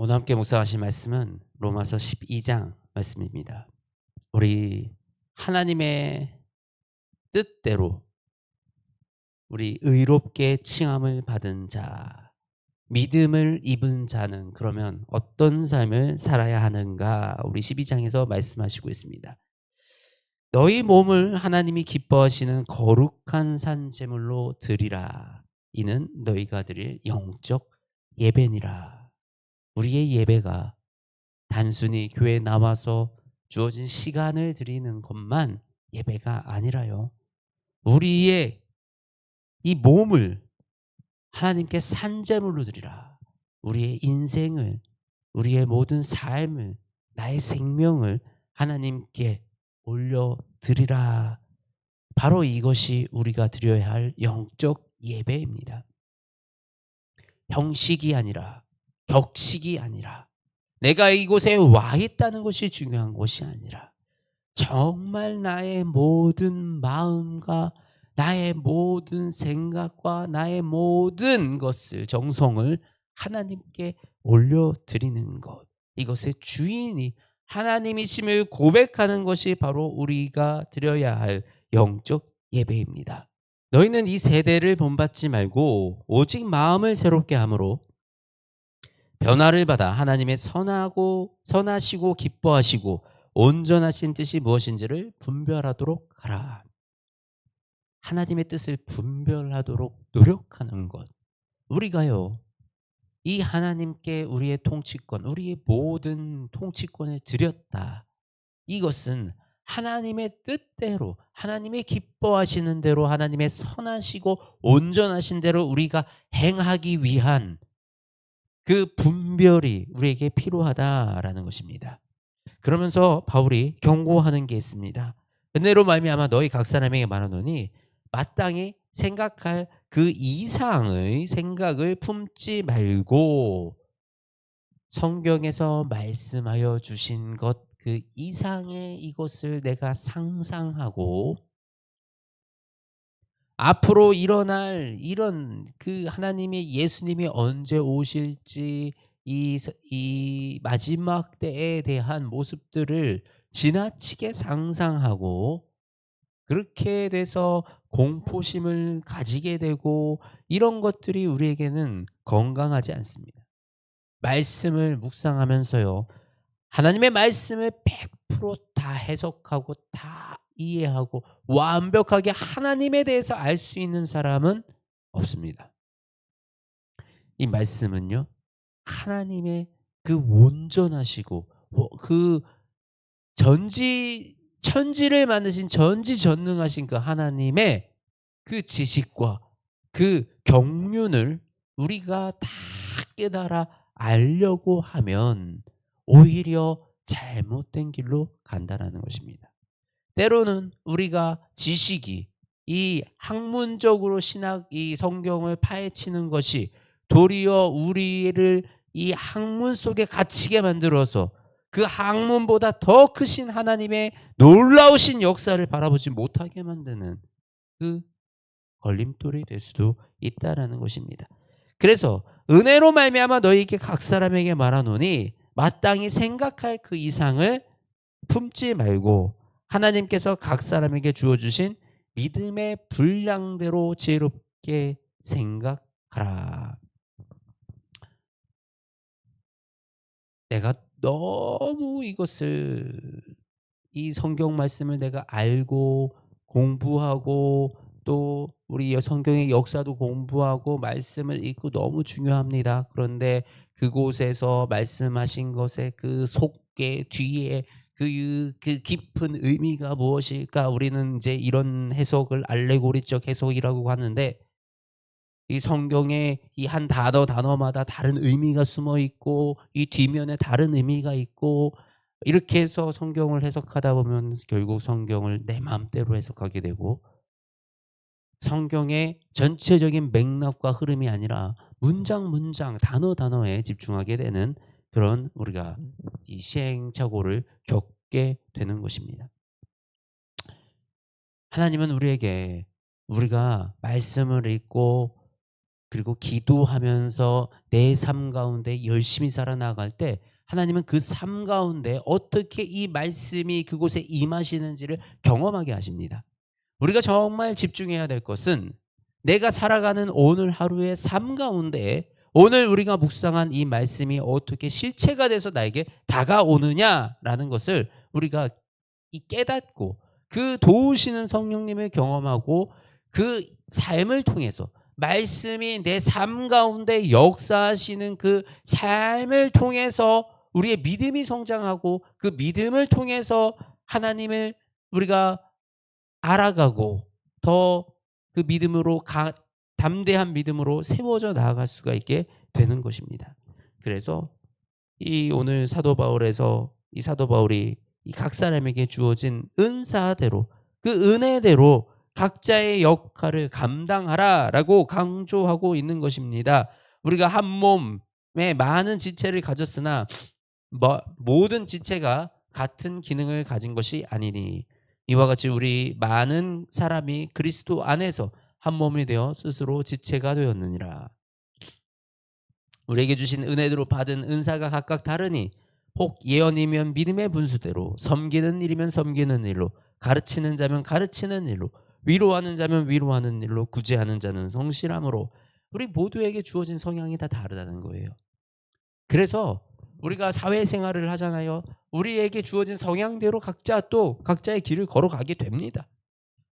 오늘 함께 묵상하실 말씀은 로마서 12장 말씀입니다. 우리 하나님의 뜻대로 우리 의롭게 칭함을 받은 자, 믿음을 입은 자는 그러면 어떤 삶을 살아야 하는가? 우리 12장에서 말씀하시고 있습니다. 너희 몸을 하나님이 기뻐하시는 거룩한 산 제물로 드리라. 이는 너희가 드릴 영적 예배니라. 우리의 예배가 단순히 교회에 나와서 주어진 시간을 드리는 것만 예배가 아니라요. 우리의 이 몸을 하나님께 산제물로 드리라. 우리의 인생을, 우리의 모든 삶을, 나의 생명을 하나님께 올려드리라. 바로 이것이 우리가 드려야 할 영적 예배입니다. 형식이 아니라, 격식이 아니라, 내가 이곳에 와 있다는 것이 중요한 것이 아니라 정말 나의 모든 마음과 나의 모든 생각과 나의 모든 것을 정성을 하나님께 올려드리는 것, 이것의 주인이 하나님이심을 고백하는 것이 바로 우리가 드려야 할 영적 예배입니다. 너희는 이 세대를 본받지 말고 오직 마음을 새롭게 함으로 변화를 받아 하나님의 선하시고 기뻐하시고 온전하신 뜻이 무엇인지를 분별하도록 하라. 하나님의 뜻을 분별하도록 노력하는 것. 우리가요, 이 하나님께 우리의 통치권, 우리의 모든 통치권을 드렸다. 이것은 하나님의 뜻대로, 하나님의 기뻐하시는 대로, 하나님의 선하시고 온전하신 대로 우리가 행하기 위한 그 분별이 우리에게 필요하다라는 것입니다. 그러면서 바울이 경고하는 게 있습니다. 은혜로 말미암아 너희 각 사람에게 말하노니 마땅히 생각할 그 이상의 생각을 품지 말고 성경에서 말씀하여 주신 것 그 이상의 이것을 내가 상상하고 앞으로 일어날 이런 그 하나님의 예수님이 언제 오실지 이 마지막 때에 대한 모습들을 지나치게 상상하고 그렇게 돼서 공포심을 가지게 되고 이런 것들이 우리에게는 건강하지 않습니다. 말씀을 묵상하면서요. 하나님의 말씀을 100%다 해석하고 다 이해하고 완벽하게 하나님에 대해서 알 수 있는 사람은 없습니다. 이 말씀은요. 하나님의 그 온전하시고 그 전지 천지를 만드신 전지전능하신 그 하나님의 그 지식과 그 경륜을 우리가 다 깨달아 알려고 하면 오히려 잘못된 길로 간다라는 것입니다. 때로는 우리가 지식이 이 학문적으로 이 성경을 파헤치는 것이 도리어 우리를 이 학문 속에 갇히게 만들어서 그 학문보다 더 크신 하나님의 놀라우신 역사를 바라보지 못하게 만드는 그 걸림돌이 될 수도 있다라는 것입니다. 그래서 은혜로 말미암아 너희에게 각 사람에게 말하노니 마땅히 생각할 그 이상을 품지 말고 하나님께서 각 사람에게 주어 주신 믿음의 분량대로 지혜롭게 생각하라. 내가 너무 이 성경 말씀을 내가 알고 공부하고 또 우리 성경의 역사도 공부하고 말씀을 읽고 너무 중요합니다. 그런데 그곳에서 말씀하신 것의 그 속에 뒤에 그 깊은 의미가 무엇일까? 우리는 이제 이런 해석을 알레고리적 해석이라고 하는데 이 성경에 이 한 단어마다 다른 의미가 숨어 있고 이 뒷면에 다른 의미가 있고 이렇게 해서 성경을 해석하다 보면 결국 성경을 내 마음대로 해석하게 되고 성경의 전체적인 맥락과 흐름이 아니라 문장, 단어에 집중하게 되는 그런 우리가 이 시행착오를 겪게 되는 것입니다. 하나님은 우리에게 우리가 말씀을 읽고 그리고 기도하면서 내 삶 가운데 열심히 살아나갈 때 하나님은 그 삶 가운데 어떻게 이 말씀이 그곳에 임하시는지를 경험하게 하십니다. 우리가 정말 집중해야 될 것은 내가 살아가는 오늘 하루의 삶 가운데 오늘 우리가 묵상한 이 말씀이 어떻게 실체가 돼서 나에게 다가오느냐라는 것을 우리가 이 깨닫고 그 도우시는 성령님을 경험하고 그 삶을 통해서 말씀이 내 삶 가운데 역사하시는 그 삶을 통해서 우리의 믿음이 성장하고 그 믿음을 통해서 하나님을 우리가 알아가고 더 그 믿음으로 담대한 믿음으로 세워져 나아갈 수가 있게 되는 것입니다. 그래서 이 오늘 사도 바울에서 이 사도 바울이 이 각 사람에게 주어진 은사대로 그 은혜대로 각자의 역할을 감당하라라고 강조하고 있는 것입니다. 우리가 한 몸에 많은 지체를 가졌으나 모든 지체가 같은 기능을 가진 것이 아니니 이와 같이 우리 많은 사람이 그리스도 안에서 한 몸이 되어 스스로 지체가 되었느니라. 우리에게 주신 은혜대로 받은 은사가 각각 다르니 혹 예언이면 믿음의 분수대로, 섬기는 일이면 섬기는 일로, 가르치는 자면 가르치는 일로, 위로하는 자면 위로하는 일로, 구제하는 자는 성실함으로. 우리 모두에게 주어진 성향이 다 다르다는 거예요. 그래서 우리가 사회생활을 하잖아요. 우리에게 주어진 성향대로 각자 또 각자의 길을 걸어가게 됩니다.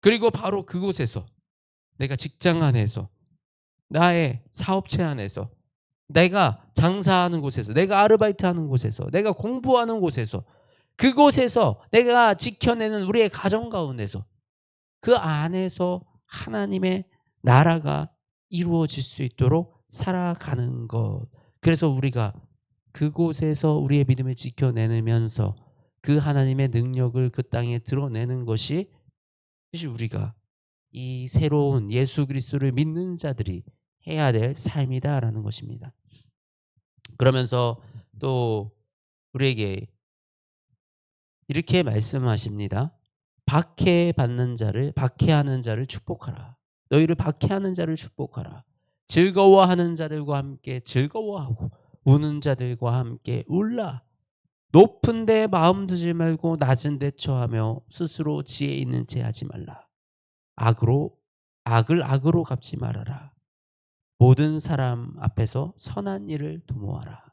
그리고 바로 그곳에서 내가 직장 안에서 나의 사업체 안에서 내가 장사하는 곳에서 내가 아르바이트하는 곳에서 내가 공부하는 곳에서 그곳에서 내가 지켜내는 우리의 가정 가운데서 그 안에서 하나님의 나라가 이루어질 수 있도록 살아가는 것. 그래서 우리가 그곳에서 우리의 믿음을 지켜내면서 그 하나님의 능력을 그 땅에 드러내는 것이 사실 우리가 이 새로운 예수 그리스도를 믿는 자들이 해야 될 삶이다라는 것입니다. 그러면서 또 우리에게 이렇게 말씀하십니다. 박해하는 자를 축복하라. 너희를 박해하는 자를 축복하라. 즐거워하는 자들과 함께 즐거워하고 우는 자들과 함께 울라. 높은 데 마음 두지 말고 낮은 데 처하며 스스로 지혜 있는 채 하지 말라. 악을 악으로 갚지 말아라. 모든 사람 앞에서 선한 일을 도모하라.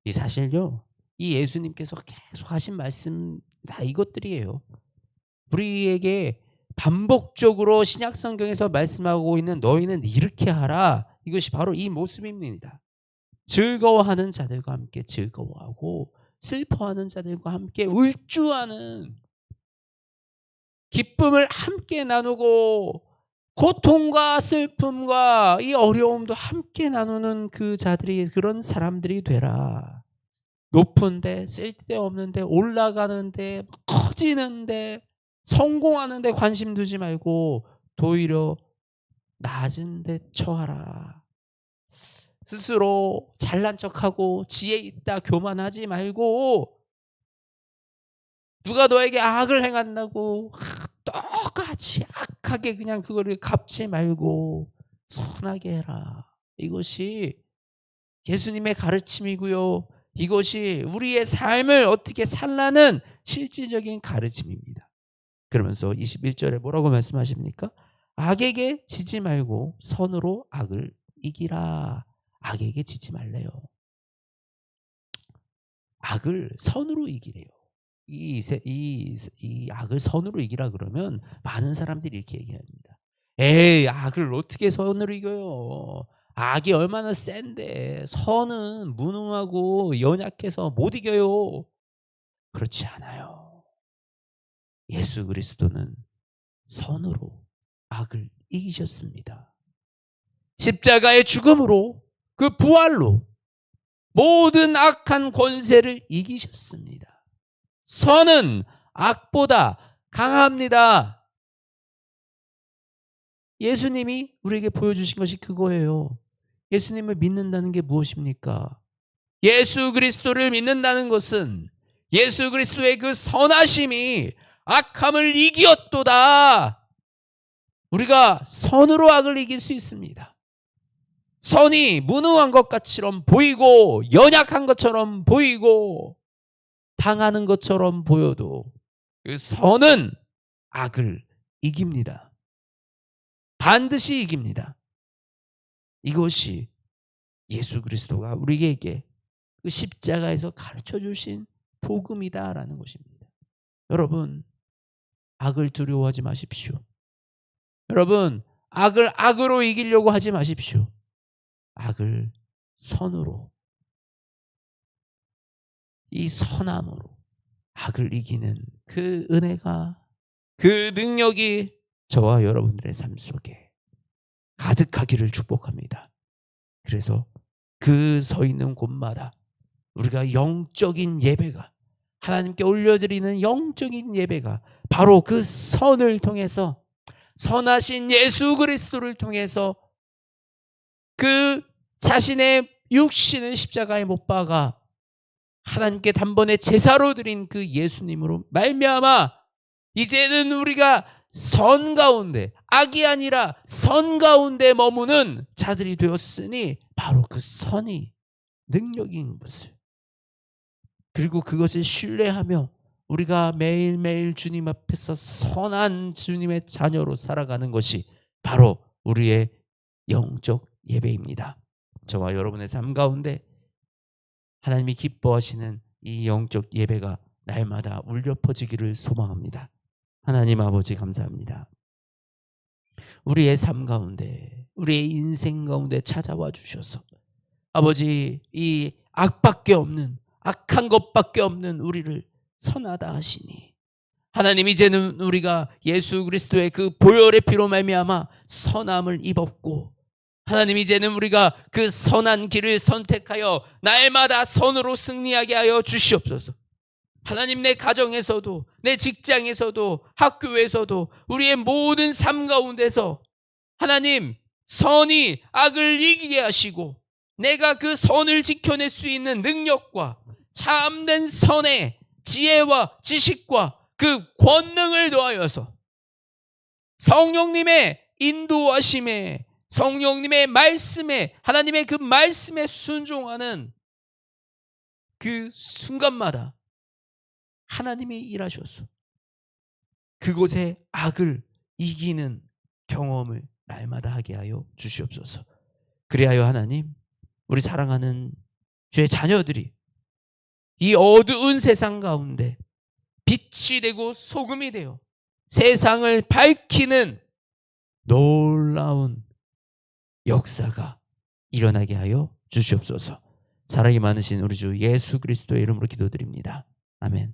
이 사실요, 이 예수님께서 계속 하신 말씀 다 이것들이에요. 우리에게 반복적으로 신약 성경에서 말씀하고 있는 너희는 이렇게 하라. 이것이 바로 이 모습입니다. 즐거워하는 자들과 함께 즐거워하고 슬퍼하는 자들과 함께 울주하는, 기쁨을 함께 나누고 고통과 슬픔과 이 어려움도 함께 나누는 그 자들이, 그런 사람들이 되라. 높은데 쓸데없는데 올라가는데 커지는데 성공하는데 관심 두지 말고 도리어 낮은 데 처하라. 스스로 잘난 척하고 지혜 있다 교만하지 말고 누가 너에게 악을 행한다고 똑같이 악하게 그냥 그거를 갚지 말고 선하게 해라. 이것이 예수님의 가르침이고요. 이것이 우리의 삶을 어떻게 살라는 실질적인 가르침입니다. 그러면서 21절에 뭐라고 말씀하십니까? 악에게 지지 말고 선으로 악을 이기라. 악에게 지지 말래요. 악을 선으로 이기래요. 이 악을 선으로 이기라 그러면 많은 사람들이 이렇게 얘기합니다. 에이, 악을 어떻게 선으로 이겨요? 악이 얼마나 센데 선은 무능하고 연약해서 못 이겨요. 그렇지 않아요. 예수 그리스도는 선으로 악을 이기셨습니다. 십자가의 죽음으로 그 부활로 모든 악한 권세를 이기셨습니다. 선은 악보다 강합니다. 예수님이 우리에게 보여주신 것이 그거예요. 예수님을 믿는다는 게 무엇입니까? 예수 그리스도를 믿는다는 것은 예수 그리스도의 그 선하심이 악함을 이기었도다. 우리가 선으로 악을 이길 수 있습니다. 선이 무능한 것처럼 보이고 연약한 것처럼 보이고 당하는 것처럼 보여도 그 선은 악을 이깁니다. 반드시 이깁니다. 이것이 예수 그리스도가 우리에게 그 십자가에서 가르쳐 주신 복음이다라는 것입니다. 여러분, 악을 두려워하지 마십시오. 여러분, 악을 악으로 이기려고 하지 마십시오. 악을 선으로, 이 선함으로 악을 이기는 그 은혜가, 그 능력이 저와 여러분들의 삶 속에 가득하기를 축복합니다. 그래서 그 서 있는 곳마다 우리가 영적인 예배가, 하나님께 올려드리는 영적인 예배가 바로 그 선을 통해서, 선하신 예수 그리스도를 통해서 그 자신의 육신을 십자가에 못 박아 하나님께 단번에 제사로 드린 그 예수님으로 말미암아 이제는 우리가 선 가운데, 악이 아니라 선 가운데 머무는 자들이 되었으니 바로 그 선이 능력인 것을, 그리고 그것을 신뢰하며 우리가 매일매일 주님 앞에서 선한 주님의 자녀로 살아가는 것이 바로 우리의 영적 예배입니다. 저와 여러분의 삶 가운데 하나님이 기뻐하시는 이 영적 예배가 날마다 울려 퍼지기를 소망합니다. 하나님 아버지 감사합니다. 우리의 삶 가운데, 우리의 인생 가운데 찾아와 주셔서 아버지, 이 악밖에 없는, 악한 것밖에 없는 우리를 선하다 하시니 하나님, 이제는 우리가 예수 그리스도의 그 보혈의 피로 말미암아 선함을 입었고, 하나님, 이제는 우리가 그 선한 길을 선택하여 날마다 선으로 승리하게 하여 주시옵소서. 하나님, 내 가정에서도, 내 직장에서도, 학교에서도, 우리의 모든 삶 가운데서 하나님, 선이 악을 이기게 하시고 내가 그 선을 지켜낼 수 있는 능력과 참된 선의 지혜와 지식과 그 권능을 더하여서 성령님의 인도하심에, 성령님의 말씀에, 하나님의 그 말씀에 순종하는 그 순간마다 하나님이 일하셔서 그곳에 악을 이기는 경험을 날마다 하게 하여 주시옵소서. 그리하여 하나님, 우리 사랑하는 주의 자녀들이 이 어두운 세상 가운데 빛이 되고 소금이 되어 세상을 밝히는 놀라운 역사가 일어나게 하여 주시옵소서. 사랑이 많으신 우리 주 예수 그리스도의 이름으로 기도드립니다. 아멘.